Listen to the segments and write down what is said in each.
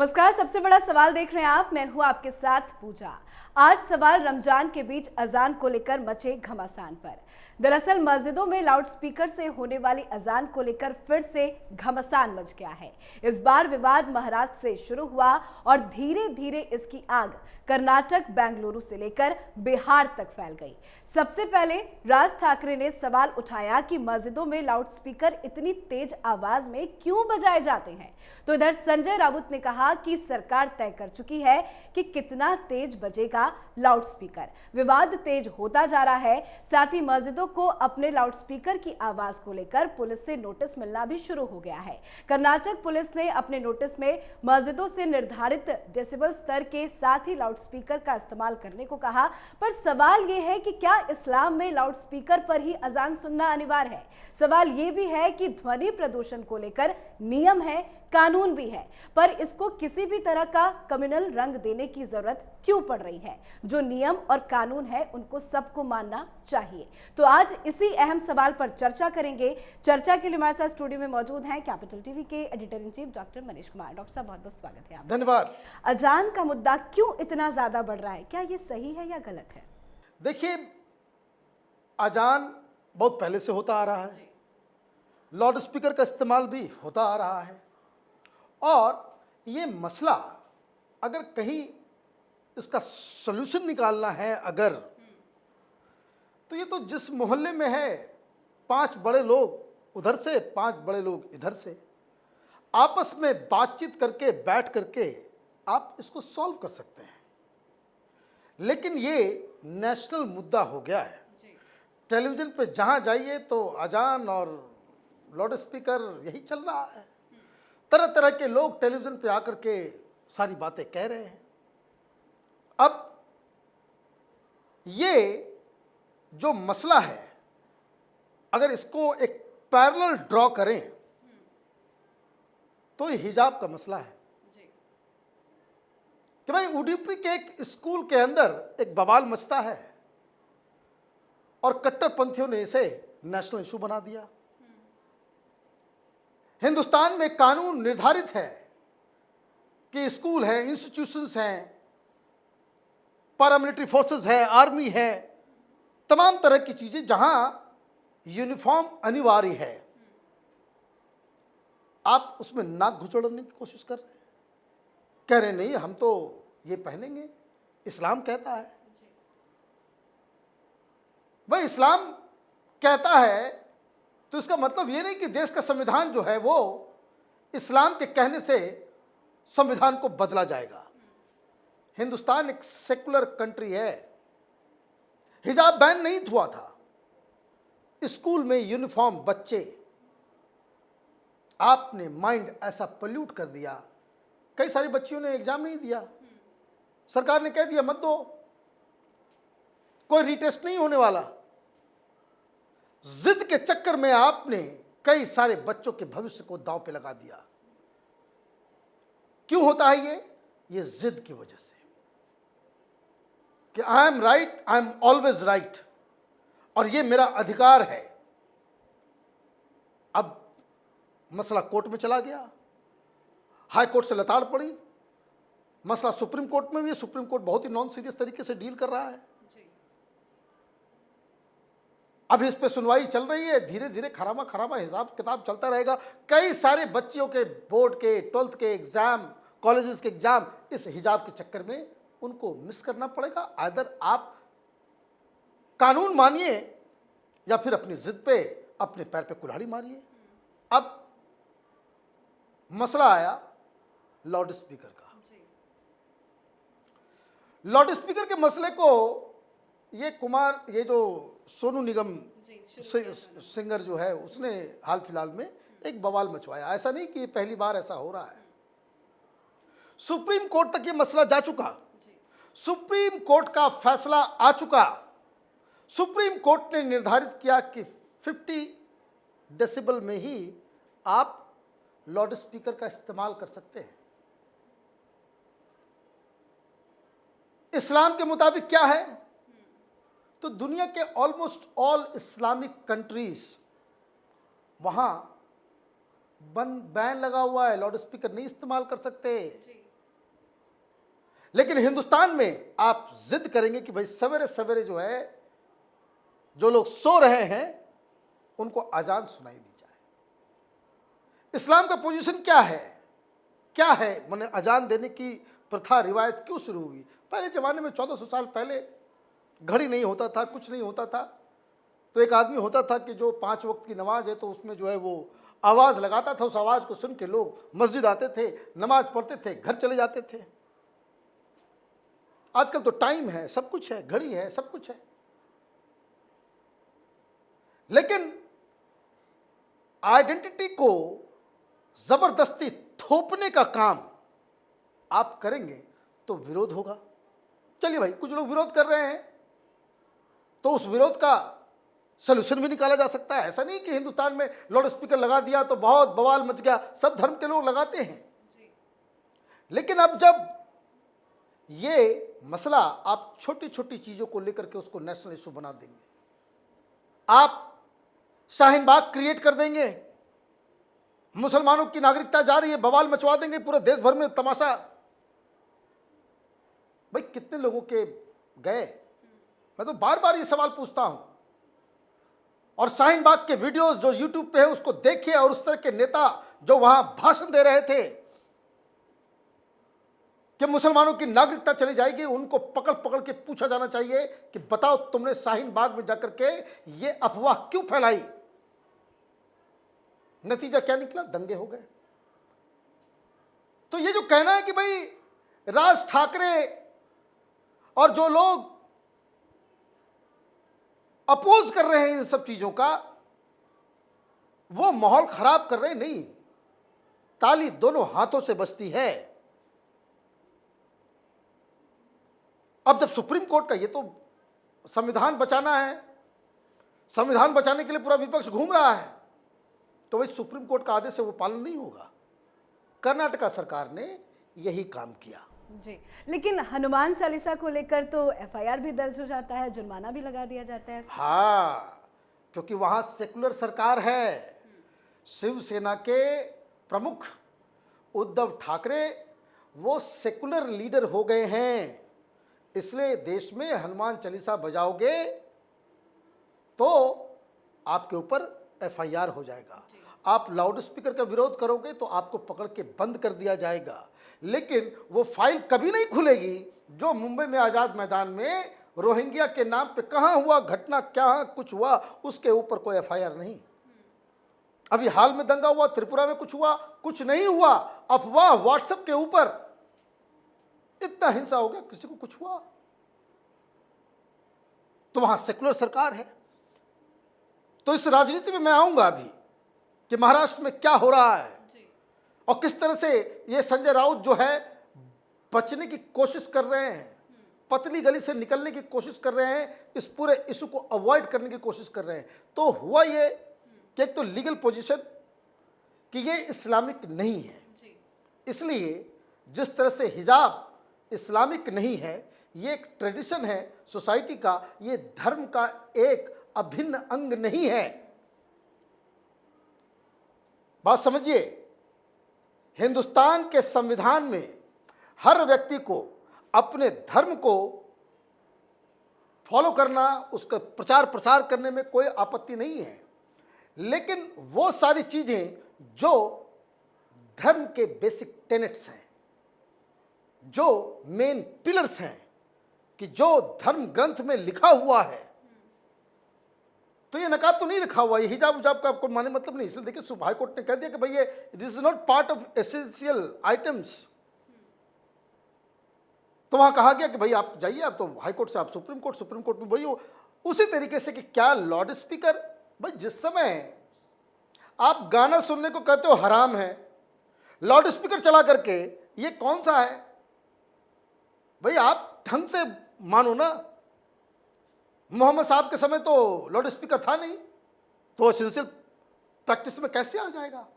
नमस्कार। सबसे बड़ा सवाल देख रहे हैं आप, मैं हूं आपके साथ पूजा। आज सवाल रमजान के बीच अजान को लेकर मचे घमासान पर। दरअसल मस्जिदों में लाउडस्पीकर से होने वाली अजान को लेकर फिर से घमासान मच गया है। इस बार विवाद महाराष्ट्र से शुरू हुआ और धीरे धीरे इसकी आग कर्नाटक, बेंगलुरु से लेकर बिहार तक फैल गई। सबसे पहले राज ठाकरे ने सवाल उठाया कि मस्जिदों में लाउडस्पीकर इतनी तेज आवाज में क्यों बजाए जाते हैं, तो इधर संजय राउत ने कहा कि सरकार तय कर चुकी है कि कितना तेज बजेगा लाउडस्पीकर। विवाद तेज होता जा रहा है। साथ ही मस्जिदों को अपने लाउडस्पीकर की आवाज को लेकर पुलिस से नोटिस मिलना भी शुरू हो गया है। कर्नाटक पुलिस ने अपने नोटिस में मस्जिदों से निर्धारित डेसिबल स्तर के साथ ही लाउडस्पीकर का इस्तेमाल करने को कहा। पर सवाल यह है कि क्या इस्लाम में लाउडस्पीकर पर ही अजान सुनना अनिवार्य है? सवाल यह भी है कि ध्वनि प्रदूषण को लेकर नियम है, कानून भी है, पर इसको किसी भी तरह का कम्युनल रंग देने की जरूरत क्यों पड़ रही है? जो नियम और कानून है उनको सबको मानना चाहिए। तो आज इसी अहम सवाल पर चर्चा करेंगे। चर्चा के लिए हमारे साथ स्टूडियो में मौजूद हैं कैपिटल टीवी के editor in chief doctor Manish Kumar. Doctor साहब, बहुत बहुत स्वागत है आपका। धन्यवाद। अजान का मुद्दा क्यों इतना ज्यादा बढ़ रहा है? क्या ये सही है या गलत है? देखिए, अजान बहुत पहले से होता आ रहा है, लाउड स्पीकर का इस्तेमाल भी होता आ रहा है, और ये मसला अगर कहीं इसका सॉल्यूशन निकालना है अगर, तो ये तो जिस मोहल्ले में है 5 बड़े लोग उधर से 5 बड़े लोग इधर से आपस में बातचीत करके बैठ करके आप इसको सॉल्व कर सकते हैं। लेकिन ये नेशनल मुद्दा हो गया है। टेलीविज़न पे जहाँ जाइए तो अजान और लाउड स्पीकर यही चल रहा है। तरह तरह के लोग टेलीविज़न पे आकर के सारी बातें कह रहे हैं। अब ये जो मसला है, अगर इसको एक पैरेलल ड्रॉ करें तो ये हिजाब का मसला है कि भाई उडुपी के एक स्कूल के अंदर एक बवाल मचता है और कट्टरपंथियों ने इसे नेशनल इशू बना दिया। हिंदुस्तान में कानून निर्धारित है कि स्कूल है, इंस्टीट्यूशंस हैं, पैरामिलिट्री फोर्सेस है, आर्मी है, तमाम तरह की चीजें जहां यूनिफॉर्म अनिवार्य है, आप उसमें नाक घुचड़ने की कोशिश कर रहे हैं। कह रहे नहीं, हम तो ये पहनेंगे, इस्लाम कहता है। भाई इस्लाम कहता है तो इसका मतलब ये नहीं कि देश का संविधान जो है वो इस्लाम के कहने से संविधान को बदला जाएगा। हिंदुस्तान एक सेकुलर कंट्री है। हिजाब बैन नहीं हुआ था। स्कूल में यूनिफॉर्म बच्चे, आपने माइंड ऐसा पोल्यूट कर दिया। कई सारी बच्चियों ने एग्जाम नहीं दिया, सरकार ने कह दिया मत दो, कोई रीटेस्ट नहीं होने वाला। जिद के चक्कर में आपने कई सारे बच्चों के भविष्य को दांव पे लगा दिया। क्यों होता है ये जिद की वजह से कि I am right, I am always right, और ये मेरा अधिकार है। अब मसला कोर्ट में चला गया, हाई कोर्ट से लताड़ पड़ी, मसला सुप्रीम कोर्ट में भी है। सुप्रीम कोर्ट बहुत ही नॉन सीरियस तरीके से डील कर रहा है। अब इस पे सुनवाई चल रही है। धीरे धीरे खरामा खरामा हिसाब किताब चलता रहेगा। कई सारे बच्चियों के बोर्ड के, 12th के एग्जाम, कॉलेजेस के एग्जाम इस हिजाब के चक्कर में उनको मिस करना पड़ेगा। आइदर आप कानून मानिए या फिर अपनी जिद पे, अपने पैर पे कुल्हाड़ी मारिए। अब मसला आया लाउड स्पीकर का। लाउड स्पीकर के मसले को ये जो सोनू निगम सिंगर जो है उसने हाल फिलहाल में एक बवाल मचवाया। ऐसा नहीं कि पहली बार ऐसा हो रहा है। सुप्रीम कोर्ट तक ये मसला जा चुका, सुप्रीम कोर्ट का फैसला आ चुका। सुप्रीम कोर्ट ने निर्धारित किया कि 50 डेसिबल में ही आप लाउड स्पीकर का इस्तेमाल कर सकते हैं। इस्लाम के मुताबिक क्या है, तो दुनिया के ऑलमोस्ट ऑल इस्लामिक कंट्रीज वहां बैन लगा हुआ है, लाउड स्पीकर नहीं इस्तेमाल कर सकते। लेकिन हिंदुस्तान में आप जिद करेंगे कि भाई सवेरे सवेरे जो है, जो लोग सो रहे हैं उनको अजान सुनाई दी जाए। इस्लाम का पोजीशन क्या है, क्या है, मैंने अजान देने की प्रथा रिवायत क्यों शुरू हुई? पहले ज़माने में 1400 साल पहले घड़ी नहीं होता था, कुछ नहीं होता था, तो एक आदमी होता था कि जो 5 वक्त की नमाज है तो उसमें जो है वो आवाज़ लगाता था, उस आवाज़ को सुन के लोग मस्जिद आते थे, नमाज पढ़ते थे, घर चले जाते थे। आजकल तो टाइम है, सब कुछ है, घड़ी है, सब कुछ है, लेकिन आइडेंटिटी को जबरदस्ती थोपने का काम आप करेंगे तो विरोध होगा। चलिए भाई, कुछ लोग विरोध कर रहे हैं तो उस विरोध का सलूशन भी निकाला जा सकता है। ऐसा नहीं कि हिंदुस्तान में लाउड स्पीकर लगा दिया तो बहुत बवाल मच गया, सब धर्म के लोग लगाते हैं। लेकिन अब जब ये मसला आप छोटी छोटी चीज़ों को लेकर के उसको नेशनल इशू बना देंगे, आप शाहीन बाग क्रिएट कर देंगे, मुसलमानों की नागरिकता जा रही है, बवाल मचवा देंगे, पूरे देश भर में तमाशा। भाई कितने लोगों के गए? मैं तो बार बार ये सवाल पूछता हूं। और शाहीन बाग के वीडियोस जो यूट्यूब पे है उसको देखिए, और उस तरह के नेता जो वहां भाषण दे रहे थे कि मुसलमानों की नागरिकता चली जाएगी, उनको पकड़ पकड़ के पूछा जाना चाहिए कि बताओ तुमने शाहीन बाग में जाकर के ये अफवाह क्यों फैलाई? नतीजा क्या निकला? दंगे हो गए। तो ये जो कहना है कि भाई राज ठाकरे और जो लोग अपोज कर रहे हैं इन सब चीजों का, वो माहौल खराब कर रहे, नहीं, ताली दोनों हाथों से बजती है। अब जब सुप्रीम कोर्ट का, ये तो संविधान बचाना है, संविधान बचाने के लिए पूरा विपक्ष घूम रहा है, तो भाई सुप्रीम कोर्ट का आदेश है वो पालन नहीं होगा। कर्नाटका सरकार ने यही काम किया जी। लेकिन हनुमान चालीसा को लेकर तो एफआईआर भी दर्ज हो जाता है, जुर्माना भी लगा दिया जाता है। हाँ, क्योंकि वहां सेकुलर सरकार है। शिवसेना के प्रमुख उद्धव ठाकरे वो सेकुलर लीडर हो गए हैं, इसलिए देश में हनुमान चालीसा बजाओगे तो आपके ऊपर एफआईआर हो जाएगा। आप लाउड स्पीकर का विरोध करोगे तो आपको पकड़ के बंद कर दिया जाएगा। लेकिन वो फाइल कभी नहीं खुलेगी जो मुंबई में आज़ाद मैदान में रोहिंग्या के नाम पे कहाँ हुआ घटना, क्या कुछ हुआ, उसके ऊपर कोई एफआईआर नहीं। अभी हाल में दंगा हुआ, त्रिपुरा में कुछ हुआ, कुछ नहीं हुआ, अफवाह व्हाट्सएप के ऊपर, इतना हिंसा हो गया, किसी को कुछ हुआ? तो वहां सेकुलर सरकार है। तो इस राजनीति में मैं आऊंगा अभी कि महाराष्ट्र में क्या हो रहा है और किस तरह से ये संजय राउत जो है बचने की कोशिश कर रहे हैं, पतली गली से निकलने की कोशिश कर रहे हैं, इस पूरे इशू को अवॉइड करने की कोशिश कर रहे हैं। तो हुआ ये कि एक तो लीगल पोजीशन कि ये इस्लामिक नहीं है, इसलिए जिस तरह से हिजाब इस्लामिक नहीं है, ये एक ट्रेडिशन है सोसाइटी का, ये धर्म का एक अभिन्न अंग नहीं है। बात समझिए, हिंदुस्तान के संविधान में हर व्यक्ति को अपने धर्म को फॉलो करना, उसका प्रचार प्रसार करने में कोई आपत्ति नहीं है, लेकिन वो सारी चीजें जो धर्म के बेसिक टेनेट्स हैं, जो मेन पिलर्स हैं, कि जो धर्म ग्रंथ में लिखा हुआ है, तो ये नकाब तो नहीं लिखा हुआ, ये हिजाब उजाब का आपको माने मतलब नहीं। इसलिए देखिए हाई कोर्ट ने कह दिया कि भाई ये this is not part of essential items. तो वहां कहा गया कि भाई आप जाइए, आप तो हाई कोर्ट से आप सुप्रीम कोर्ट में वही हो। उसी तरीके से कि क्या लाउड स्पीकर, भाई जिस समय आप गाना सुनने को कहते हो हराम है, लाउड स्पीकर चला करके ये कौन सा है? भाई आप ढंग से मानो ना। मोहम्मद साहब के समय तो लाउड स्पीकर था नहीं, तो एसेंशियल प्रैक्टिस में कैसे आ जाएगा?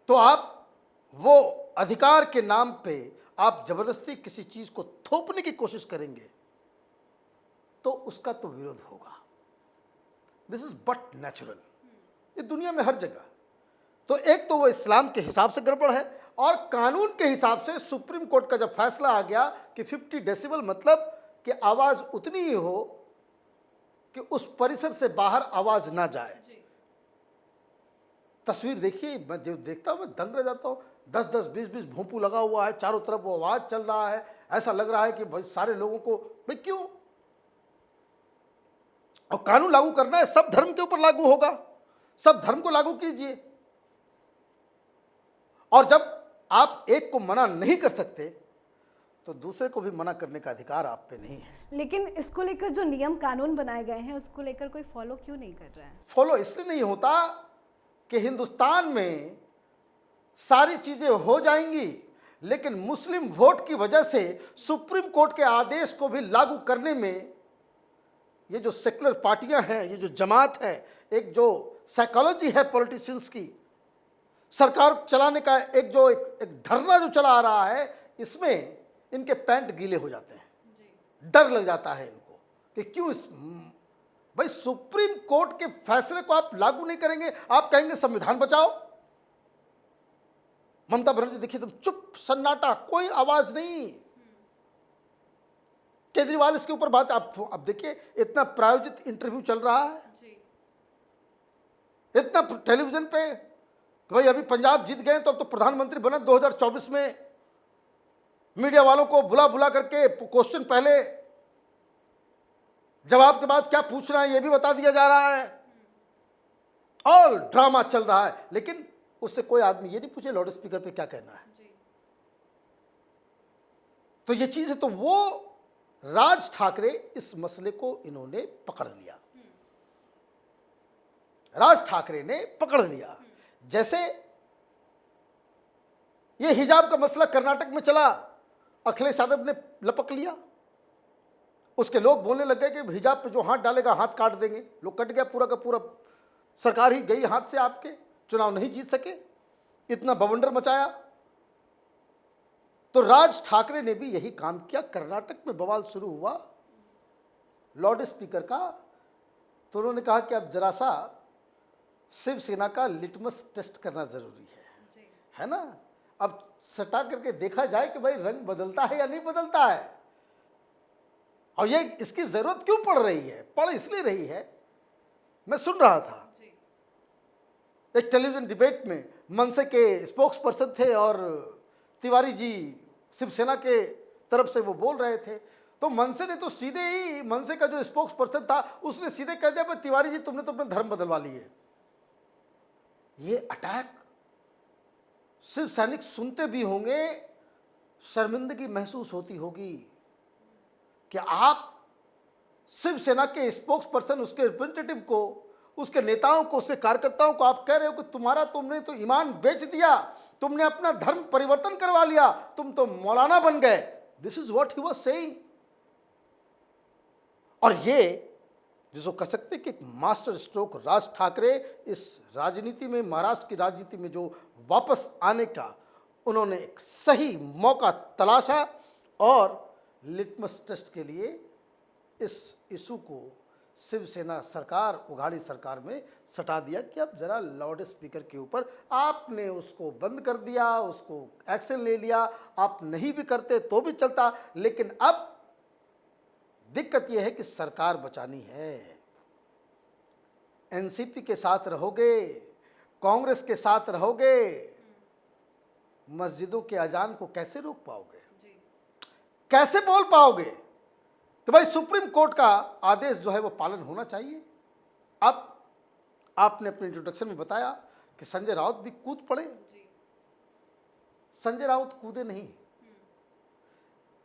तो आप वो अधिकार के नाम पे आप जबरदस्ती किसी चीज को थोपने की कोशिश करेंगे तो उसका तो विरोध होगा। दिस इज बट नेचुरल, ये दुनिया में हर जगह। तो एक तो वो इस्लाम के हिसाब से गड़बड़ है, और कानून के हिसाब से सुप्रीम कोर्ट का जब फैसला आ गया कि 50 डेसिबल मतलब कि आवाज उतनी ही हो कि उस परिसर से बाहर आवाज ना जाए। तस्वीर देखिए, मैं जो देखता हूं मैं दंग रह जाता हूं। 10-10, 20-20 भोंपू लगा हुआ है, चारों तरफ वो आवाज चल रहा है। ऐसा लग रहा है कि भाई सारे लोगों को, भाई क्यों? और कानून लागू करना है, सब धर्म के ऊपर लागू होगा, सब धर्म को लागू कीजिए। और जब आप एक को मना नहीं कर सकते तो दूसरे को भी मना करने का अधिकार आप पे नहीं है। लेकिन इसको लेकर जो नियम कानून बनाए गए हैं उसको लेकर कोई फॉलो क्यों नहीं कर रहा है? फॉलो इसलिए नहीं होता कि हिंदुस्तान में सारी चीजें हो जाएंगी, लेकिन मुस्लिम वोट की वजह से सुप्रीम कोर्ट के आदेश को भी लागू करने में ये जो सेकुलर पार्टियां हैं, ये जो जमात है, एक जो साइकोलॉजी है पॉलिटिशियंस की, सरकार चलाने का एक धरना जो चला आ रहा है, इसमें इनके पैंट गीले हो जाते हैं। डर लग जाता है इनको कि क्यों भाई सुप्रीम कोर्ट के फैसले को आप लागू नहीं करेंगे, आप कहेंगे संविधान बचाओ। ममता बनर्जी देखिए, तुम चुप, सन्नाटा, कोई आवाज नहीं। केजरीवाल इसके ऊपर बात, आप अब देखिए, इतना प्रायोजित इंटरव्यू चल रहा है, इतना टेलीविजन पे कि भाई अभी पंजाब जीत गए तो अब तो प्रधानमंत्री बना 2024 में। मीडिया वालों को बुला बुला करके क्वेश्चन पहले, जवाब के बाद क्या पूछना है ये भी बता दिया जा रहा है। ऑल ड्रामा चल रहा है, लेकिन उससे कोई आदमी ये नहीं पूछे लाउड स्पीकर पे क्या कहना है। तो ये चीज है, तो वो राज ठाकरे इस मसले को इन्होंने पकड़ लिया, राज ठाकरे ने पकड़ लिया। जैसे ये हिजाब का मसला कर्नाटक में चला, अखिलेश यादव ने लपक लिया, उसके लोग बोलने लग गए कि हिजाब पे जो हाथ डालेगा हाथ काट देंगे। लोग कट गया पूरा का पूरा, सरकार ही गई हाथ से, आपके चुनाव नहीं जीत सके, इतना बवंडर मचाया। तो राज ठाकरे ने भी यही काम किया। कर्नाटक में बवाल शुरू हुआ लाउड स्पीकर का, तो उन्होंने कहा कि अब जरा सा शिवसेना का लिटमस टेस्ट करना जरूरी है ना। अब सटा करके देखा जाए कि भाई रंग बदलता है या नहीं बदलता है, और ये इसकी जरूरत क्यों पड़ रही है। पड़ इसलिए रही है, मैं सुन रहा था एक टेलीविजन डिबेट में, मनसे के स्पोक्स पर्सन थे और तिवारी जी शिवसेना के तरफ से वो बोल रहे थे। तो मनसे ने तो सीधे ही, मनसे का जो स्पोक्स पर्सन था उसने सीधे कह दिया, भाई तिवारी जी तुमने तो अपना धर्म बदलवा लिए। ये अटैक सिर्फ सैनिक सुनते भी होंगे, शर्मिंदगी महसूस होती होगी कि आप शिवसेना के स्पोक्स पर्सन, उसके रिप्रेजेंटेटिव को, उसके नेताओं को, उसके कार्यकर्ताओं को आप कह रहे हो कि तुमने तो ईमान बेच दिया, तुमने अपना धर्म परिवर्तन करवा लिया, तुम तो मौलाना बन गए। This is what he was saying. और ये जिसको कह सकते कि एक मास्टर स्ट्रोक राज ठाकरे इस राजनीति में, महाराष्ट्र की राजनीति में जो वापस आने का उन्होंने एक सही मौका तलाशा और लिटमस टेस्ट के लिए इस इशू को शिवसेना सरकार, उघाड़ी सरकार में सटा दिया कि अब जरा लाउड स्पीकर के ऊपर आपने उसको बंद कर दिया, उसको एक्शन ले लिया। आप नहीं भी करते तो भी चलता, लेकिन अब दिक्कत यह है कि सरकार बचानी है। एनसीपी के साथ रहोगे, कांग्रेस के साथ रहोगे, मस्जिदों के अजान को कैसे रोक पाओगे? कैसे बोल पाओगे कि भाई सुप्रीम कोर्ट का आदेश जो है वो पालन होना चाहिए? अब आपने अपने इंट्रोडक्शन में बताया कि संजय राउत भी कूद पड़े। संजय राउत कूदे नहीं,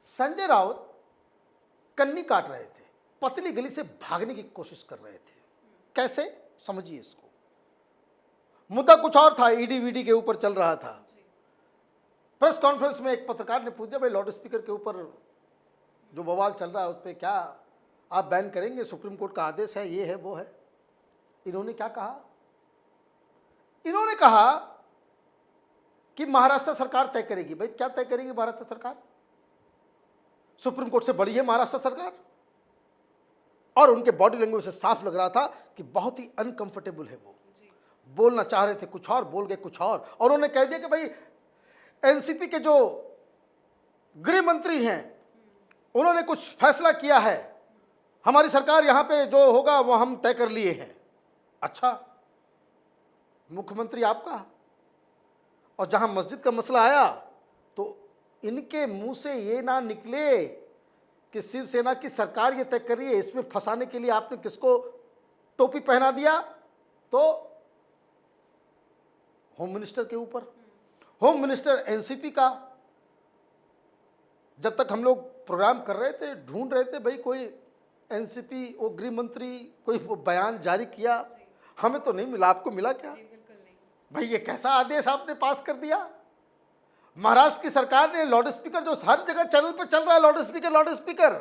संजय राउत कन्नी काट रहे थे, पतली गली से भागने की कोशिश कर रहे थे। कैसे, समझिए इसको। मुद्दा कुछ और था, ईडी वीडी के ऊपर चल रहा था। प्रेस कॉन्फ्रेंस में एक पत्रकार ने पूछा, भाई लाउड स्पीकर के ऊपर जो बवाल चल रहा है उस पर क्या आप बैन करेंगे? सुप्रीम कोर्ट का आदेश है, ये है वो है। इन्होंने क्या कहा? इन्होंने कहा कि महाराष्ट्र सरकार तय करेगी। भाई क्या तय करेगी महाराष्ट्र सरकार? सुप्रीम कोर्ट से बड़ी है महाराष्ट्र सरकार। और उनके बॉडी लैंग्वेज से साफ लग रहा था कि बहुत ही अनकंफर्टेबल है वो, बोलना चाह रहे थे कुछ और, बोल गए कुछ और उन्होंने कह दिया कि भाई एनसीपी के जो गृह मंत्री हैं उन्होंने कुछ फैसला किया है, हमारी सरकार यहाँ पे जो होगा वो हम तय कर लिए हैं। अच्छा, मुख्यमंत्री आपका, और जहाँ मस्जिद का मसला आया तो इनके मुंह से ये ना निकले कि शिवसेना की सरकार ये तय कर रही है, इसमें फंसाने के लिए आपने किसको टोपी पहना दिया? तो होम मिनिस्टर के ऊपर। होम मिनिस्टर एनसीपी का, जब तक हम लोग प्रोग्राम कर रहे थे ढूंढ रहे थे भाई कोई एनसीपी वो गृह मंत्री कोई वो बयान जारी किया, हमें तो नहीं मिला। आपको मिला क्या? भाई ये कैसा आदेश आपने पास कर दिया? महाराष्ट्र की सरकार ने लाउड स्पीकर, जो हर जगह चैनल पे चल रहा है, लाउड स्पीकर,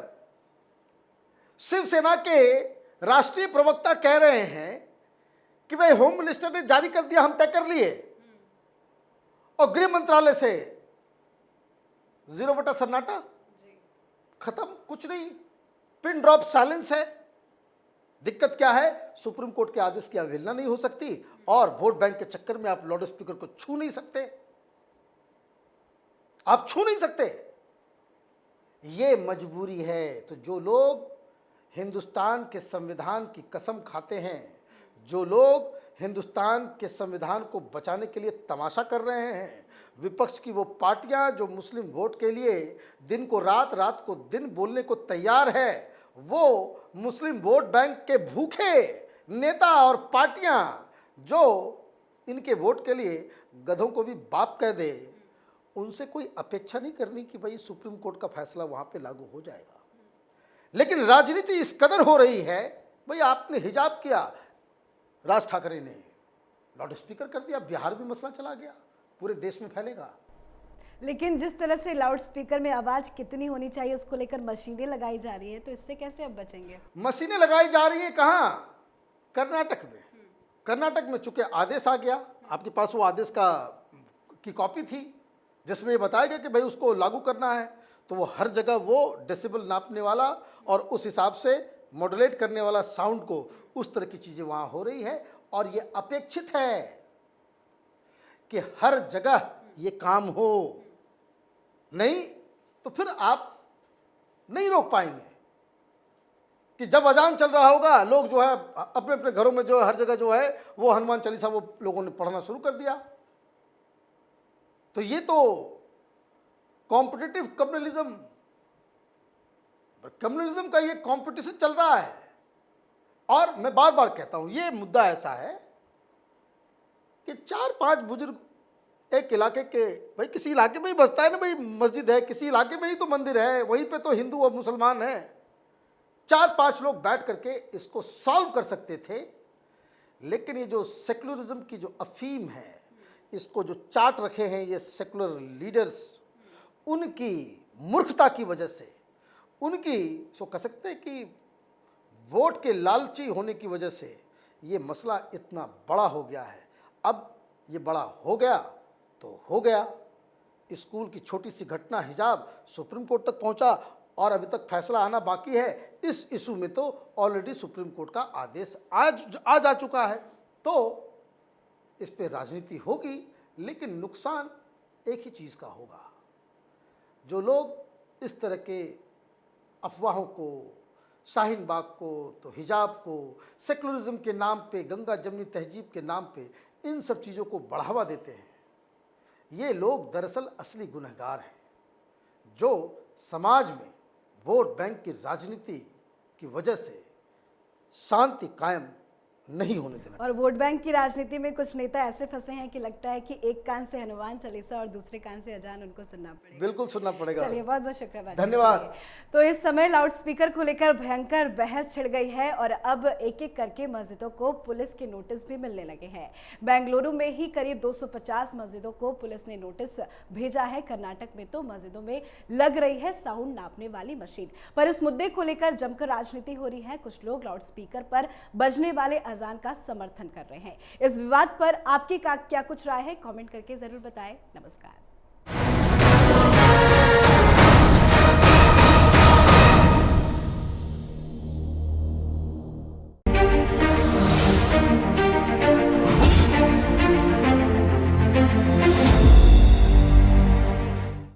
शिवसेना के राष्ट्रीय प्रवक्ता कह रहे हैं कि भाई होम मिनिस्टर ने जारी कर दिया, हम तय कर लिए, और गृह मंत्रालय से 0 बटा सन्नाटा, खत्म, कुछ नहीं, पिन ड्रॉप साइलेंस है। दिक्कत क्या है? सुप्रीम कोर्ट के आदेश की अवहेलना नहीं हो सकती, और वोट बैंक के चक्कर में आप लाउड स्पीकर को छू नहीं सकते, आप छू नहीं सकते। ये मजबूरी है। तो जो लोग हिंदुस्तान के संविधान की कसम खाते हैं, जो लोग हिंदुस्तान के संविधान को बचाने के लिए तमाशा कर रहे हैं, विपक्ष की वो पार्टियां जो मुस्लिम वोट के लिए दिन को रात, रात को दिन बोलने को तैयार है, वो मुस्लिम वोट बैंक के भूखे नेता और पार्टियां जो इनके वोट के लिए गधों को भी बाप कह दे, उनसे कोई अपेक्षा नहीं करनी कि भाई सुप्रीम कोर्ट का फैसला वहां पे लागू हो जाएगा। लेकिन राजनीति इस कदर हो रही है, भाई आपने हिजाब किया, राज ठाकरे ने लाउड स्पीकर कर दिया, बिहार में मसला चला गया, पूरे देश में फैलेगा। लेकिन जिस तरह से लाउड स्पीकर में आवाज कितनी होनी चाहिए उसको लेकर मशीनें लगाई जा रही है, तो इससे कैसे अब बचेंगे? मशीनें लगाई जा रही है कहाँ? कर्नाटक में। कर्नाटक में चूंकि आदेश आ गया, आपके पास वो आदेश की कॉपी थी जिसमें ये बताया गया कि भाई उसको लागू करना है, तो वो हर जगह वो डेसिबल नापने वाला और उस हिसाब से मॉड्यूलेट करने वाला साउंड को, उस तरह की चीज़ें वहाँ हो रही है। और ये अपेक्षित है कि हर जगह ये काम हो, नहीं तो फिर आप नहीं रोक पाएंगे कि जब अजान चल रहा होगा लोग जो है अपने अपने घरों में जो है हर जगह जो है वो हनुमान चालीसा वो लोगों ने पढ़ना शुरू कर दिया। तो ये तो कॉम्पिटिटिव कम्युनलिज्म का ये कंपटीशन चल रहा है। और मैं बार बार कहता हूं, ये मुद्दा ऐसा है कि 4-5 बुजुर्ग एक इलाके के, भाई किसी इलाके में ही बसता है ना, भाई मस्जिद है, किसी इलाके में ही तो मंदिर है, वहीं पे तो हिंदू और मुसलमान है, 4-5 लोग बैठ करके इसको सॉल्व कर सकते थे। लेकिन ये जो सेक्युलरिज्म की जो अफीम है, इसको जो चाट रखे हैं ये सेकुलर लीडर्स, उनकी मूर्खता की वजह से, उनकी सो कह सकते हैं कि वोट के लालची होने की वजह से ये मसला इतना बड़ा हो गया है। अब ये बड़ा हो गया तो हो गया। स्कूल की छोटी सी घटना हिजाब सुप्रीम कोर्ट तक पहुंचा और अभी तक फैसला आना बाकी है। इस इशू में तो ऑलरेडी सुप्रीम कोर्ट का आदेश आ जा चुका है। तो इस पे राजनीति होगी, लेकिन नुकसान एक ही चीज़ का होगा। जो लोग इस तरह के अफवाहों को, शाहीन बाग को, तो हिजाब को, सेकुलरिज्म के नाम पे, गंगा जमनी तहजीब के नाम पे इन सब चीज़ों को बढ़ावा देते हैं, ये लोग दरअसल असली गुनहगार हैं, जो समाज में वोट बैंक की राजनीति की वजह से शांति कायम नहीं होने देना। और वोट बैंक की राजनीति में कुछ नेता ऐसे फंसे हैं कि लगता है कि एक कान से हनुमान चालीसा और दूसरे कान से अजान उनको सुनना पड़ेगा। बिल्कुल सुनना पड़ेगा। चलिए, बहुत बहुत शुक्रिया, धन्यवाद। तो इस समय लाउड स्पीकर को लेकर भयंकर बहस छिड़ गई है और अब एक एक करके मस्जिदों को पुलिस के नोटिस भी मिलने लगे हैं। बेंगलुरु में ही करीब 250 मस्जिदों को पुलिस ने नोटिस भेजा है। कर्नाटक में तो मस्जिदों में लग रही है साउंड नापने वाली मशीन। पर इस मुद्दे को लेकर जमकर राजनीति हो रही है। कुछ लोग लाउड स्पीकर पर बजने वाले अजान का समर्थन कर रहे हैं। इस विवाद पर आपकी क्या कुछ राय है, कमेंट करके जरूर बताएं। नमस्कार।